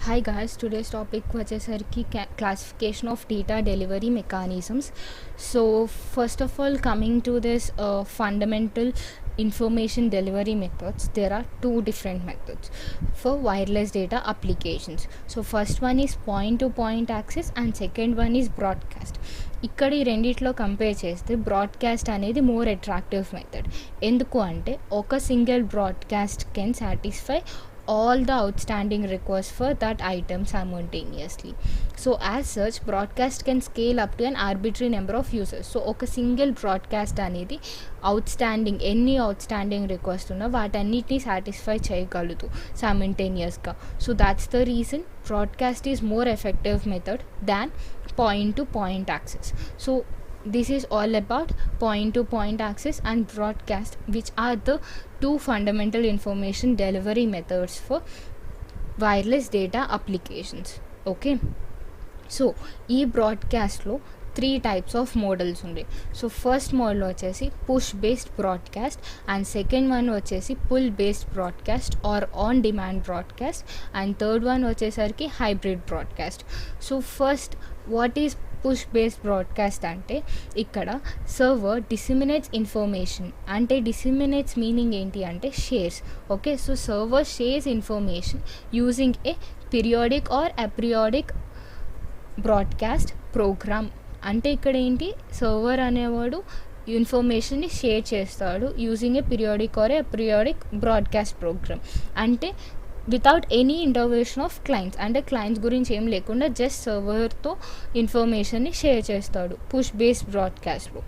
Hi guys, today's topic వచ్చేసరికి classification of data delivery mechanisms. So first of all, coming to this fundamental information delivery methods, there are two different methods for wireless data applications. So first one is point to point access and second one is broadcast. ఇక్కడ ఈ రెండిట్లో compare చేస్తే broadcast అనేది more attractive method. ఎందుకు అంటే ఒక single broadcast can satisfy all the outstanding requests for that item simultaneously. So as such, broadcast can scale up to an arbitrary number of users. So ఒక single broadcast అనేది ఎన్ని outstanding request ఉన్నా వాటన్నిటిని satisfy చేయగలదు సైమల్టేనియస్గా. So that's the reason broadcast is more effective method than point to point access. So this is all about point to point access and broadcast, which are the two fundamental information delivery methods for wireless data applications. Okay, so ఈ బ్రాడ్కాస్ట్లో 3 types of models ఉన్నాయి. సో first model వచ్చేసి push based broadcast and second one వచ్చేసి pull based broadcast or on demand broadcast and third one వచ్చేసరికి hybrid broadcast. So first what is push based broadcast అంటే ఇక్కడ server డిసిమినేట్స్ information. అంటే డిసిమినేట్స్ meaning ఏంటి అంటే shares. Okay, so server shares information using a periodic or aperiodic broadcast program. అంటే ఇక్కడ ఏంటి, server అనేవాడు ఇన్ఫర్మేషన్ని షేర్ చేస్తాడు using a periodic or aperiodic broadcast program. అంటే without any intervention of clients, అంటే క్లయింట్స్ గురించి ఏం లేకుండా జస్ట్ సర్వర్తో ఇన్ఫర్మేషన్ని షేర్ చేస్తాడు పుష్ బేస్డ్ బ్రాడ్కాస్ట్లో.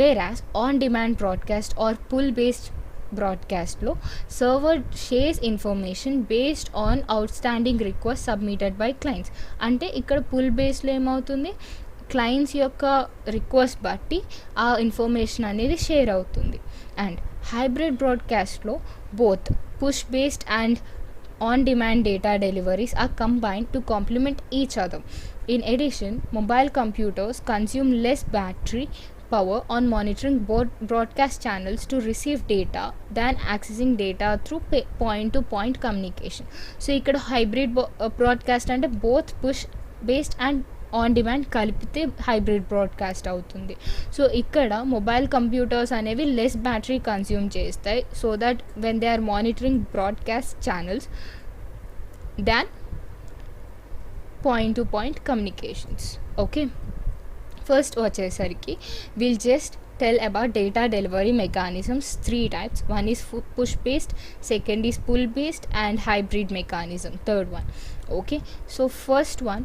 Whereas on demand broadcast or pull based బ్రాడ్కాస్ట్లో server shares information based on outstanding request submitted by clients. అంటే ఇక్కడ పుల్ బేస్లో ఏమవుతుంది, క్లయింట్స్ యొక్క రిక్వెస్ట్ బట్టి ఆ ఇన్ఫర్మేషన్ అనేది షేర్ అవుతుంది. అండ్ హైబ్రిడ్ బ్రాడ్కాస్ట్లో both push based and on-demand data deliveries are combined to complement each other. In addition, mobile computers consume less battery power on monitoring both broadcast channels to receive data than accessing data through point-to-point communication. So ikkada hybrid broadcast ante both push based and on demand కలిపితే hybrid broadcast అవుతుంది. So ఇక్కడ mobile computers అనేవి less battery consume చేస్తాయి so that when they are monitoring broadcast channels than point to point communications. Okay, first వచ్చేసరికి will just tell about data delivery mechanisms. 3 types. One is push based, second is pull based and hybrid mechanism, third one. Okay, so first one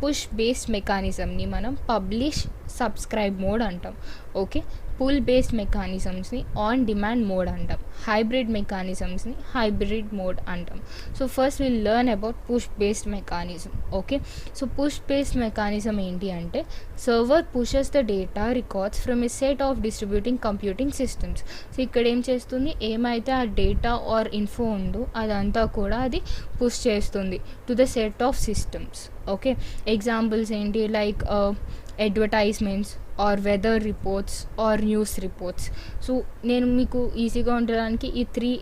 push based మెకానిజంని మనం publish subscribe mode అంటాం. Okay, pull based మెకానిజమ్స్ని on demand mode అంటాం. Hybrid మెకానిజమ్స్ని hybrid mode అంటాం. So first will learn about push based mechanism. Okay, so push based mechanism ఏంటి అంటే server pushes the data records from a set of distributing computing systems. So ఇక్కడ ఏం చేస్తుంది, ఏమైతే ఆ డేటా ఆర్ ఇన్ఫో ఉందో అదంతా కూడా అది పుష్ చేస్తుంది to the set of systems. Okay, examples ఏంటి, like advertisements or weather reports or news reports. So నేను మీకు ఈజీగా ఉండడానికి ఈ 3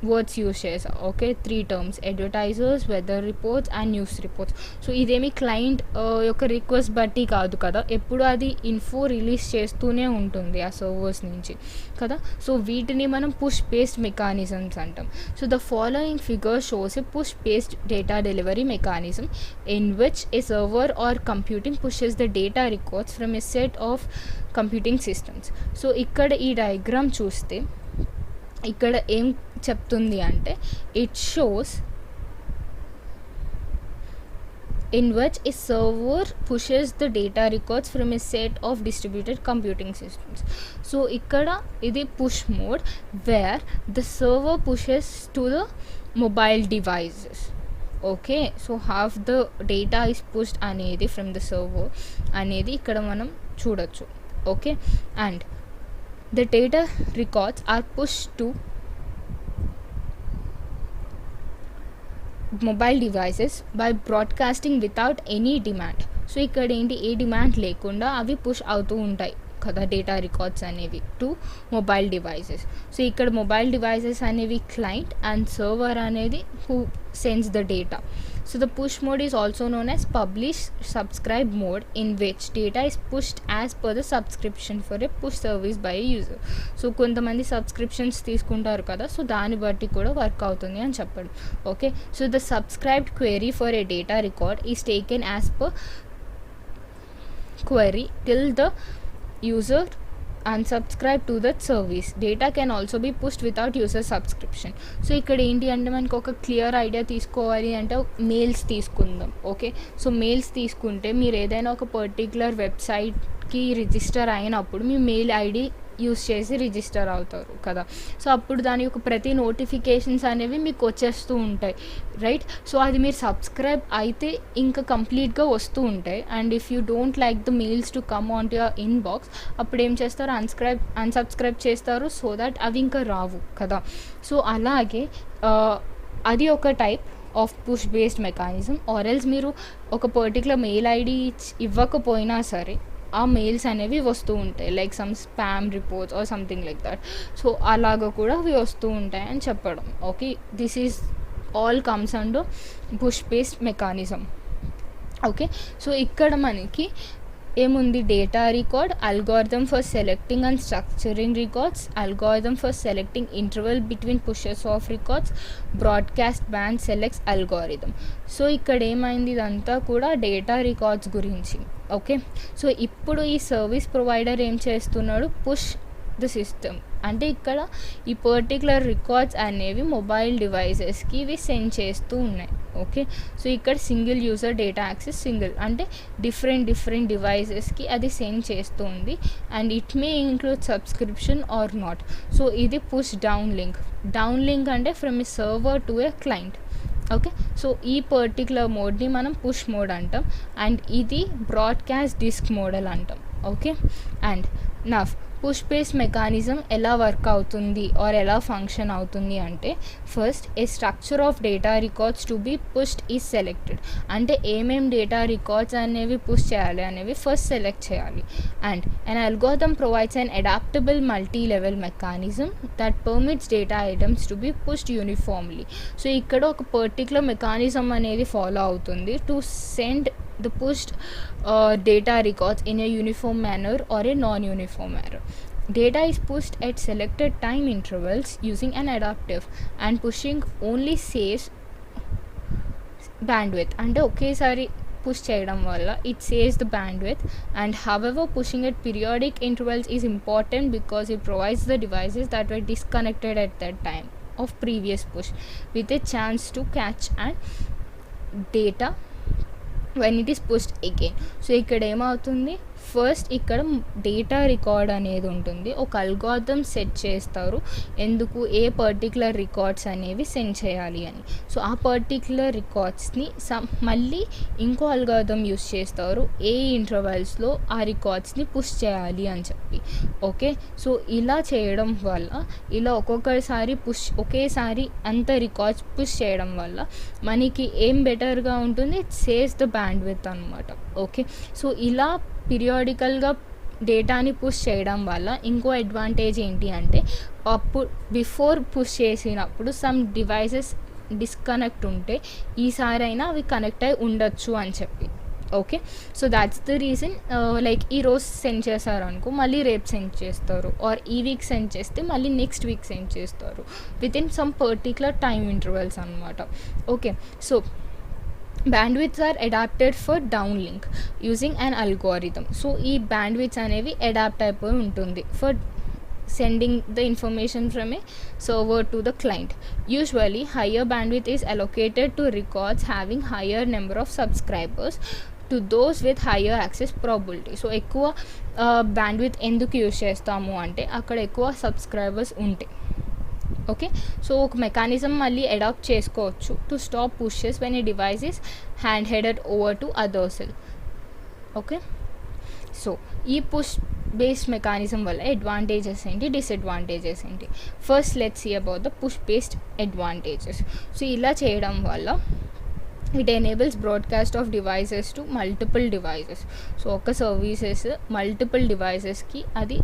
వర్డ్స్ యూజ్ చేసా. Okay, 3 terms, advertisers, weather reports and news reports. So ఇదేమి క్లయింట్ యొక్క రిక్వెస్ట్ బట్టి కాదు కదా, ఎప్పుడు అది ఇన్ఫో రిలీజ్ చేస్తూనే ఉంటుంది ఆ సర్వర్స్ నుంచి కదా. సో వీటిని మనం పుష్ బేస్డ్ మెకానిజమ్స్ అంటాం. So the following figure shows a push based data delivery mechanism in which a server or computing pushes the data records from a set of computing systems. So ఇక్కడ ఈ diagram చూస్తే ఇక్కడ ఏం చెప్తుంది అంటే it shows in which a server pushes the data records from a set of distributed computing systems. So ikkada idi push mode where the server pushes to the mobile devices. Okay, so half the data is pushed anedi from the server anedi ikkada manam chudochu. Okay, and the data records are pushed to mobile devices by broadcasting without any demand. So ఇక్కడ ఏంటి, ఏ demand లేకుండా అవి push అవుతూ ఉంటాయి కదా data records అనేవి to mobile devices. So ఇక్కడ mobile devices అనేవి క్లయింట్ అండ్ సర్వర్ అనేది who sends the data. So the push mode is also known as publish subscribe mode, in which data is pushed as per the subscription for a push service by a user. So కొంతమంది subscriptions తీసుకుంటారు కదా, so దాన్ని బట్టి కూడా work అవుతుంది అని చెప్పడం. Okay, so the subscribed query for a data record is taken as per query till the user unsubscribe to that service. Data can also be pushed without user subscription. So ఇక్కడ ఏంటి అంటే మనకు ఒక clear idea తీసుకోవాలి అంటే mails తీసుకుందాం. Okay, so mails తీసుకుంటే మీరు ఏదైనా ఒక పర్టిక్యులర్ వెబ్సైట్కి రిజిస్టర్ అయినప్పుడు మీ మెయిల్ ఐడి యూస్ చేసి రిజిస్టర్ అవుతారు కదా, సో అప్పుడు దాని యొక్క ప్రతి నోటిఫికేషన్స్ అనేవి మీకు వచ్చేస్తూ ఉంటాయి, రైట్. సో అది మీరు సబ్స్క్రైబ్ అయితే ఇంకా కంప్లీట్గా వస్తూ ఉంటాయి. And if you don't like the mails to come on to your inbox, అప్పుడు ఏం చేస్తారు, అన్సబ్స్క్రైబ్ చేస్తారు, సో దట్ అవి ఇంకా రావు కదా. సో అలాగే అది ఒక type of push based mechanism. Or else మీరు ఒక పర్టికులర్ మెయిల్ ఐడి ఇవ్వకపోయినా సరే ఆ మెయిల్స్ అనేవి వస్తూ ఉంటాయి, like some spam reports or something like that. So అలాగ కూడా అవి వస్తూ ఉంటాయి అని చెప్పడం. Okay, this is all comes under push based mechanism. Okay, so ఇక్కడ మనకి ఏముంది, data record, algorithm for selecting and structuring records, algorithm for selecting interval between pushes of records, broadcast band selects algorithm. So ఇక్కడ ఏమైంది, ఇదంతా కూడా data records గురించి. Okay, so ఇప్పుడు ఈ సర్వీస్ ప్రొవైడర్ ఏం చేస్తున్నాడు, పుష్ ద సిస్టమ్ అంటే ఇక్కడ ఈ పర్టికులర్ రికార్డ్స్ అనేవి మొబైల్ డివైజెస్కి ఇవి సెండ్ చేస్తూ ఉన్నాయి. ఓకే, సో ఇక్కడ single user data access single అంటే డిఫరెంట్ డివైజెస్కి అది సెండ్ చేస్తూ ఉంది. And it may include subscription or not. So ఇది పుష్ డౌన్ లింక్ అంటే from a server to a client. Okay, so ఈ పర్టికులర్ మోడ్ని మనం పుష్ మోడ్ అంటాం, అండ్ ఇది బ్రాడ్కాస్ట్ డిస్క్ మోడల్ అంటాం. Okay, and now push based mechanism ఎలా work అవుతుంది ఆర్ ఎలా ఫంక్షన్ అవుతుంది అంటే, first a structure of data records to be pushed is selected. అంటే ఏమేం డేటా రికార్డ్స్ అనేవి పుష్ చేయాలి అనేవి ఫస్ట్ సెలెక్ట్ చేయాలి. And an algorithm provides an adaptable multi level mechanism that permits data items to be pushed uniformly. So ఇక్కడ ఒక particular mechanism అనేది follow అవుతుంది to send the pushed data records in a uniform manner or a non-uniform manner. Data is pushed at selected time intervals using an adaptive, and pushing only saves bandwidth. అంటే ఒకేసారి push చేయడం వల్ల it saves the bandwidth. And however pushing at periodic intervals is important because it provides the devices that were disconnected at that time of previous push with a chance to catch and data when it is pushed again. So ఇక్కడ ఏమవుతుంది, first ఇక్కడ data record అనేది ఉంటుంది, ఒక algorithm set చేస్తారు ఎందుకు ఏ particular records అనేవి send చేయాలి అని. సో ఆ పర్టికులర్ రికార్డ్స్ని మళ్ళీ ఇంకో అల్గోరిథం యూస్ చేస్తారు ఏ ఇంటర్వల్స్లో ఆ రికార్డ్స్ని పుష్ చేయాలి అని చెప్పి. ఓకే, సో ఇలా చేయడం వల్ల, ఇలా ఒకేసారి అంత రికార్డ్స్ పుష్ చేయడం వల్ల మనకి ఏం బెటర్గా ఉంటుంది, ఇట్ సేవ్స్ ద బ్యాండ్విడ్త్ అనమాట. ఓకే, సో ఇలా పీరియాడికల్గా డేటాని పుష్ చేయడం వల్ల ఇంకో అడ్వాంటేజ్ ఏంటి అంటే, బిఫోర్ పుష్ చేసినప్పుడు సమ్ డివైసెస్ డిస్కనెక్ట్ ఉంటే ఈసారైనా అవి కనెక్ట్ అయి ఉండొచ్చు అని చెప్పి. Okay, so that's the reason. Like ఈరోజు సెండ్ చేశారు అనుకో, మళ్ళీ రేపు సెండ్ చేస్తారు, ఆర్ ఈ వీక్ సెండ్ చేస్తే మళ్ళీ నెక్స్ట్ వీక్ సెండ్ చేస్తారు within some particular time intervals అనమాట. Okay, so bandwidths are adapted for downlink using an algorithm. So ఈ bandwidths అనేవి అడాప్ట్ అయిపోయి ఉంటుంది for sending the information from a server to the client. Usually higher bandwidth is allocated to records having higher number of subscribers to those with higher access probability. So ఎక్కువ bandwidth ఎందుకు use చేస్తాము అంటే అక్కడ ఎక్కువ subscribers ఉంటాయి. Okay, so ఒక mechanism మళ్ళీ adapt చేసుకోవచ్చు to stop pushes when a device is handed over to other cell. Okay, so ఈ పుష్ బేస్డ్ మెకానిజం వల్ల అడ్వాంటేజెస్ ఏంటి, డిసడ్వాంటేజెస్ ఏంటి. First let's see about the push based advantages. So ఇలా చేయడం వల్ల it enables broadcast of devices to multiple devices. So ఒక services multiple డివైసెస్కి అది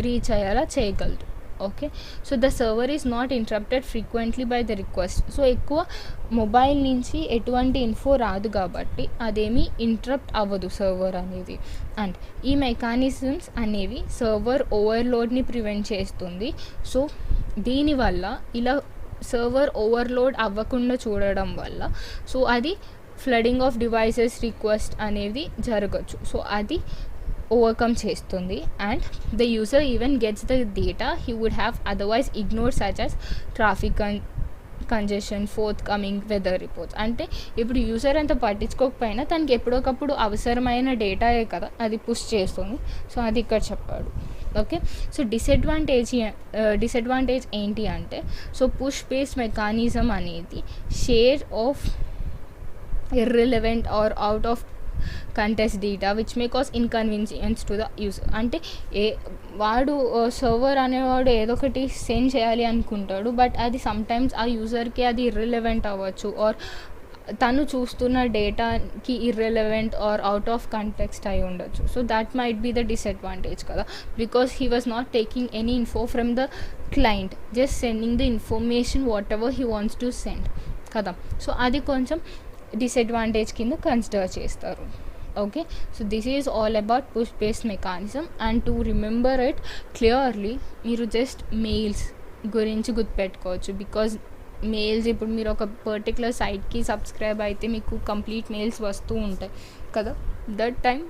reach అయ్యేలా చేయగలదు. Okay, so the server is not interrupted frequently by the request. So ఎక్కువ mobile నుంచి ఎటువంటి ఇన్ఫో రాదు కాబట్టి అదేమీ ఇంటరప్ట్ అవ్వదు సర్వర్ అనేది. అండ్ ఈ మెకానిజమ్స్ అనేవి సర్వర్ ఓవర్లోడ్ని ప్రివెంట్ చేస్తుంది. సో దీనివల్ల ఇలా సర్వర్ ఓవర్లోడ్ అవ్వకుండా చూడడం వల్ల సో అది ఫ్లడింగ్ ఆఫ్ డివైసెస్ రిక్వెస్ట్ అనేది జరగచ్చు. సో అది ఓవర్కమ్ చేస్తుంది. And the user even gets the data he would have otherwise ignore such as traffic congestion, forthcoming weather reports. అంటే ఇప్పుడు యూజర్ అంత పట్టించుకోకపోయినా తనకి ఎప్పటికప్పుడు అవసరమైన డేటాయే కదా అది పుష్ చేస్తుంది. సో అది ఇక్కడ చెప్పాడు. ఓకే, సో డిసడ్వాంటేజ్ ఏంటి అంటే సో పుష్ బేస్డ్ మెకానిజం అనేది share of irrelevant or out of context data which may cause inconvenience to the user. అంటే వాడు సర్వర్ అనేవాడు ఏదో ఒకటి సెండ్ చేయాలి అనుకుంటాడు, బట్ అది సమ్టైమ్స్ ఆ యూజర్కి అది ఇర్రిలెవెంట్ అవ్వచ్చు, ఆర్ తను చూస్తున్న డేటాకి irrelevant or out of context అయి ఉండొచ్చు. So that might be the disadvantage కదా, because he was not taking any info from the client, just sending the information whatever he wants to send కదా. So అది కొంచెం disadvantage కింద consider చేస్తారు. Okay, so this is all about push based mechanism. And to remember it clearly మీరు just mails గురించి గుర్తుపెట్టుకోవచ్చు. Because mails ఇప్పుడు మీరు ఒక పర్టికులర్ సైట్కి సబ్స్క్రైబ్ అయితే మీకు కంప్లీట్ మెయిల్స్ వస్తూ ఉంటాయి కదా. That time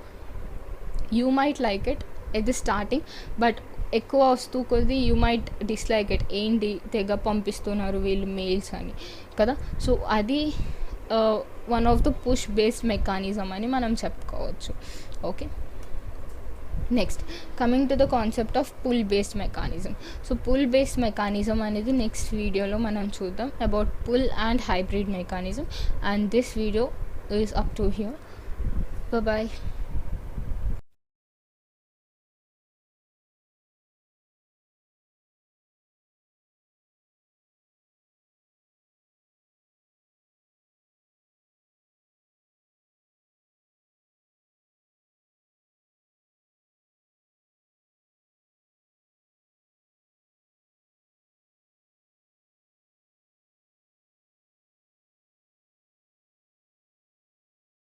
you might like it at the starting, but ఎక్కువ వస్తూ కొద్ది యూ మైట్ డిస్లైక్ ఇట్, ఏంటి తెగ పంపిస్తున్నారు వీళ్ళు మెయిల్స్ అని కదా. సో అది one of the push based mechanism అని మనం చెప్పుకోవచ్చు. Okay, next coming to the concept of pull based mechanism. So pull based mechanism అనేది నెక్స్ట్ వీడియోలో మనం చూద్దాం about pull and hybrid mechanism. And this video is up to here. Bye.